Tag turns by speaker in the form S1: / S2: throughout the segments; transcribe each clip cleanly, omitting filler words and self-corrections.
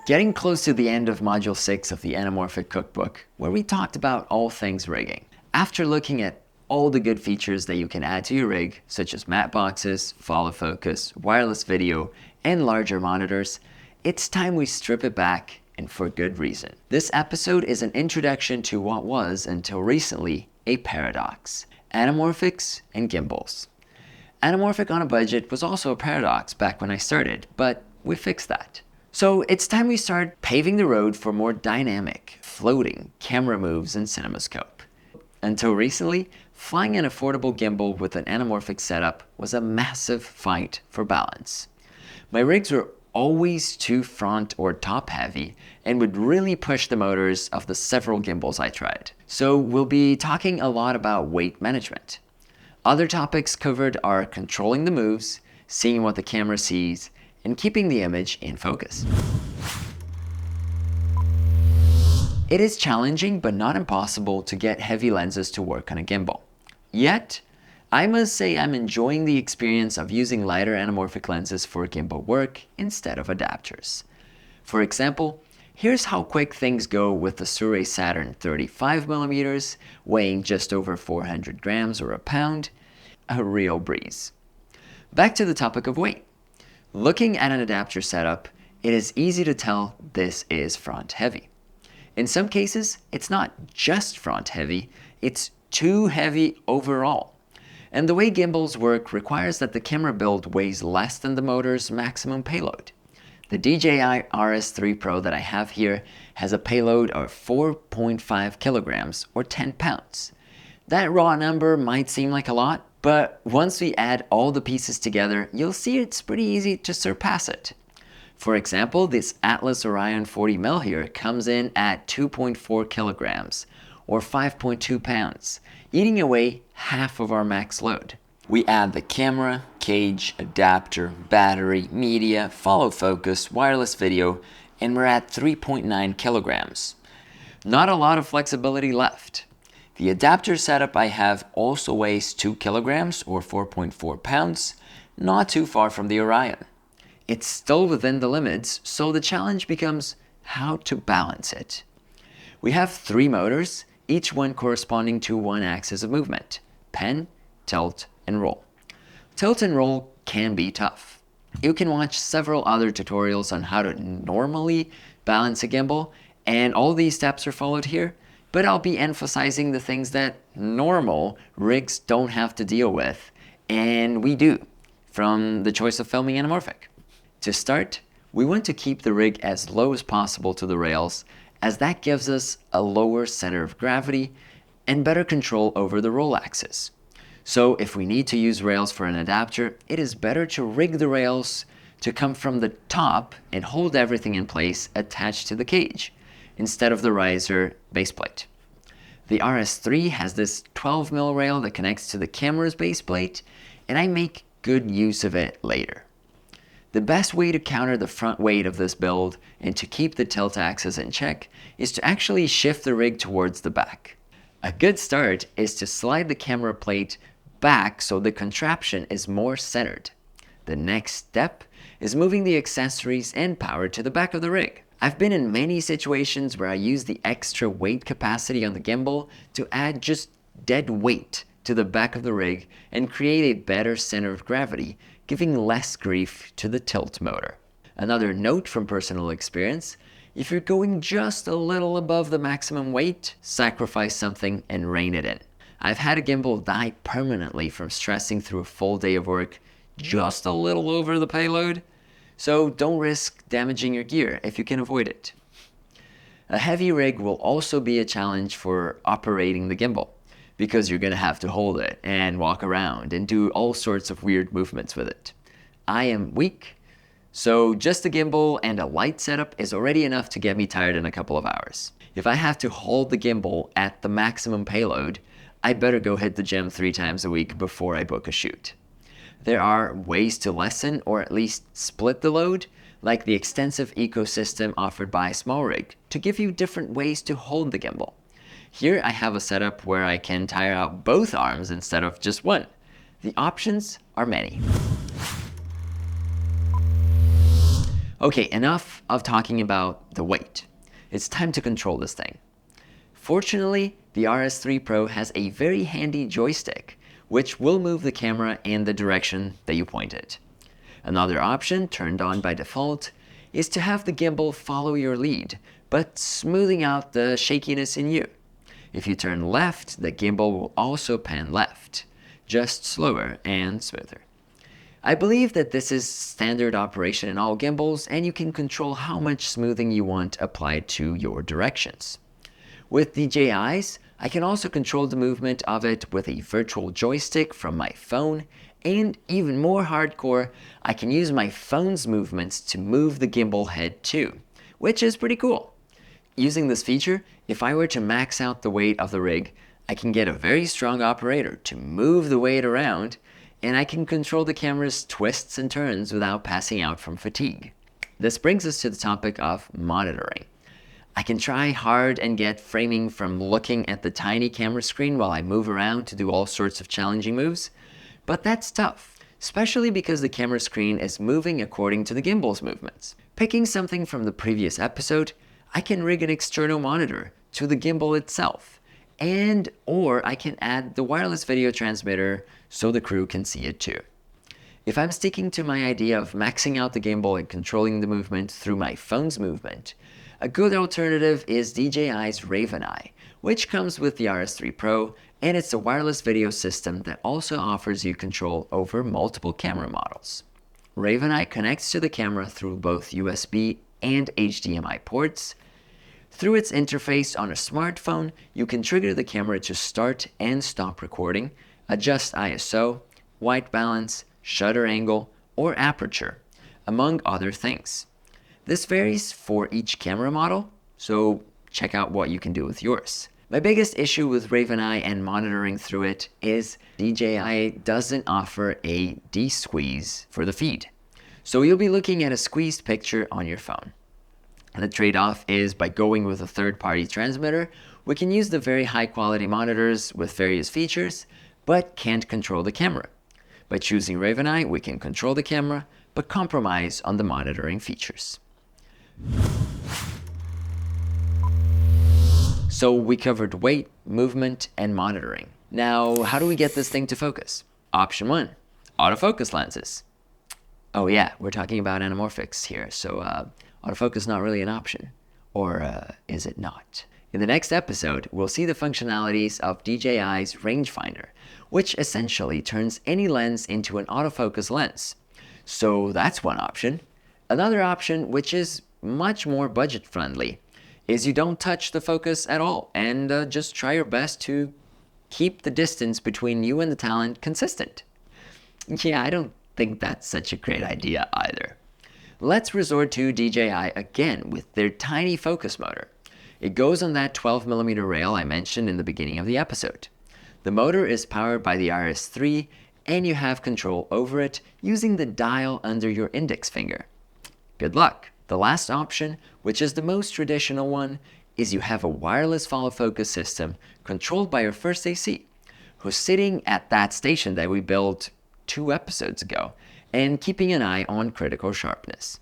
S1: Getting close to the end of Module 6 of the Anamorphic Cookbook, where we talked about all things rigging. After looking at all the good features that you can add to your rig, such as matte boxes, follow focus, wireless video, and larger monitors, it's time we strip it back, and for good reason. This episode is an introduction to what was, until recently, a paradox: anamorphics and gimbals. Anamorphic on a budget was also a paradox back when I started, but we fixed that. So it's time we start paving the road for more dynamic, floating camera moves in CinemaScope. Until recently, flying an affordable gimbal with an anamorphic setup was a massive fight for balance. My rigs were always too front or top heavy and would really push the motors of the several gimbals I tried. So we'll be talking a lot about weight management. Other topics covered are controlling the moves, seeing what the camera sees, and keeping the image in focus. It is challenging but not impossible to get heavy lenses to work on a gimbal. Yet, I must say I'm enjoying the experience of using lighter anamorphic lenses for gimbal work instead of adapters. For example, here's how quick things go with the Shure Saturn 35mm weighing just over 400 grams or a pound, a real breeze. Back to the topic of weight. Looking at an adapter setup, it is easy to tell this is front heavy. In some cases, it's not just front heavy, it's too heavy overall. And the way gimbals work requires that the camera build weighs less than the motor's maximum payload. The DJI RS3 Pro that I have here has a payload of 4.5 kilograms or 10 pounds. That raw number might seem like a lot, but once we add all the pieces together, you'll see it's pretty easy to surpass it. For example, this Atlas Orion 40mm here comes in at 2.4 kilograms or 5.2 pounds, eating away half of our max load. We add the camera, cage, adapter, battery, media, follow focus, wireless video, and we're at 3.9 kilograms. Not a lot of flexibility left. The adapter setup I have also weighs 2 kilograms or 4.4 pounds, not too far from the Orion. It's still within the limits, so the challenge becomes how to balance it. We have 3 motors, each one corresponding to one axis of movement: pen, tilt, and roll. Tilt and roll can be tough. You can watch several other tutorials on how to normally balance a gimbal, and all these steps are followed here, but I'll be emphasizing the things that normal rigs don't have to deal with, and we do, from the choice of filming anamorphic. To start, we want to keep the rig as low as possible to the rails, as that gives us a lower center of gravity and better control over the roll axis. So if we need to use rails for an adapter, it is better to rig the rails to come from the top and hold everything in place attached to the cage, instead of the riser baseplate. The RS3 has this 12mm rail that connects to the camera's baseplate, and I make good use of it later. The best way to counter the front weight of this build and to keep the tilt axis in check is to actually shift the rig towards the back. A good start is to slide the camera plate back so the contraption is more centered. The next step is moving the accessories and power to the back of the rig. I've been in many situations where I use the extra weight capacity on the gimbal to add just dead weight to the back of the rig and create a better center of gravity, giving less grief to the tilt motor. Another note from personal experience: if you're going just a little above the maximum weight, sacrifice something and rein it in. I've had a gimbal die permanently from stressing through a full day of work just a little over the payload. So don't risk damaging your gear if you can avoid it. A heavy rig will also be a challenge for operating the gimbal, because you're going to have to hold it and walk around and do all sorts of weird movements with it. I am weak, so just a gimbal and a light setup is already enough to get me tired in a couple of hours. If I have to hold the gimbal at the maximum payload, I better go hit the gym 3 times a week before I book a shoot. There are ways to lessen or at least split the load, like the extensive ecosystem offered by SmallRig, to give you different ways to hold the gimbal. Here I have a setup where I can tire out both arms instead of just one. The options are many. Okay, enough of talking about the weight. It's time to control this thing. Fortunately, the RS3 Pro has a very handy joystick, which will move the camera in the direction that you point it. Another option, turned on by default, is to have the gimbal follow your lead, but smoothing out the shakiness in you. If you turn left, the gimbal will also pan left, just slower and smoother. I believe that this is standard operation in all gimbals, and you can control how much smoothing you want applied to your directions. With DJI's, I can also control the movement of it with a virtual joystick from my phone, and even more hardcore, I can use my phone's movements to move the gimbal head too, which is pretty cool. Using this feature, if I were to max out the weight of the rig, I can get a very strong operator to move the weight around, and I can control the camera's twists and turns without passing out from fatigue. This brings us to the topic of monitoring. I can try hard and get framing from looking at the tiny camera screen while I move around to do all sorts of challenging moves, but that's tough, especially because the camera screen is moving according to the gimbal's movements. Picking something from the previous episode, I can rig an external monitor to the gimbal itself, or I can add the wireless video transmitter so the crew can see it too. If I'm sticking to my idea of maxing out the gimbal and controlling the movement through my phone's movement, a good alternative is DJI's Raven-i, which comes with the RS3 Pro, and it's a wireless video system that also offers you control over multiple camera models. Raven-i connects to the camera through both USB and HDMI ports. Through its interface on a smartphone, you can trigger the camera to start and stop recording, adjust ISO, white balance, shutter angle, or aperture, among other things. This varies for each camera model, so check out what you can do with yours. My biggest issue with Raven-i and monitoring through it is DJI doesn't offer a de-squeeze for the feed. So you'll be looking at a squeezed picture on your phone. The trade-off is by going with a third-party transmitter, we can use the very high-quality monitors with various features, but can't control the camera. By choosing Raven-i, we can control the camera, but compromise on the monitoring features. So we covered weight, movement, and monitoring. Now, how do we get this thing to focus? Option 1, autofocus lenses. Oh yeah, we're talking about anamorphics here, so autofocus is not really an option. Or is it not? In the next episode, we'll see the functionalities of DJI's rangefinder, which essentially turns any lens into an autofocus lens. So that's one option. Another option, which is much more budget friendly, is you don't touch the focus at all and just try your best to keep the distance between you and the talent consistent. Yeah, I don't think that's such a great idea either. Let's resort to DJI again with their tiny focus motor. It goes on that 12mm rail I mentioned in the beginning of the episode. The motor is powered by the RS3, and you have control over it using the dial under your index finger. Good luck! The last option, which is the most traditional one, is you have a wireless follow focus system controlled by your first AC, who's sitting at that station that we built 2 episodes ago and keeping an eye on critical sharpness.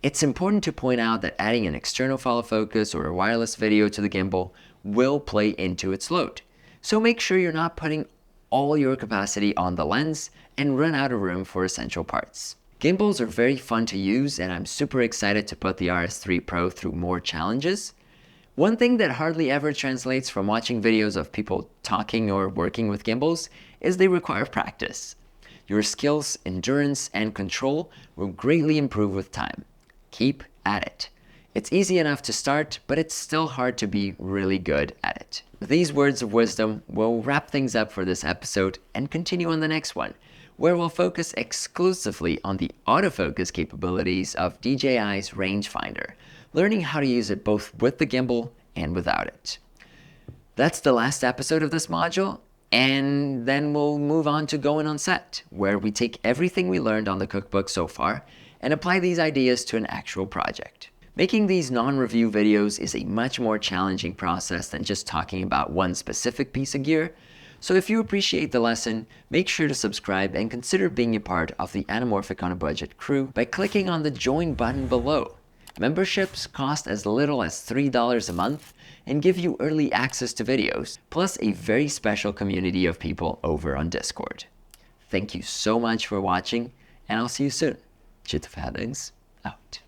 S1: It's important to point out that adding an external follow focus or a wireless video to the gimbal will play into its load, so make sure you're not putting all your capacity on the lens and run out of room for essential parts. Gimbals are very fun to use, and I'm super excited to put the RS3 Pro through more challenges. One thing that hardly ever translates from watching videos of people talking or working with gimbals is they require practice. Your skills, endurance, and control will greatly improve with time. Keep at it. It's easy enough to start, but it's still hard to be really good at it. With these words of wisdom, we'll wrap things up for this episode and continue on the next one, where we'll focus exclusively on the autofocus capabilities of DJI's rangefinder, learning how to use it both with the gimbal and without it. That's the last episode of this module, and then we'll move on to going on set, where we take everything we learned on the cookbook so far and apply these ideas to an actual project. Making these non-review videos is a much more challenging process than just talking about one specific piece of gear. So if you appreciate the lesson, make sure to subscribe and consider being a part of the Anamorphic on a Budget crew by clicking on the join button below. Memberships cost as little as $3 a month and give you early access to videos, plus a very special community of people over on Discord. Thank you so much for watching, and I'll see you soon. Chit Out.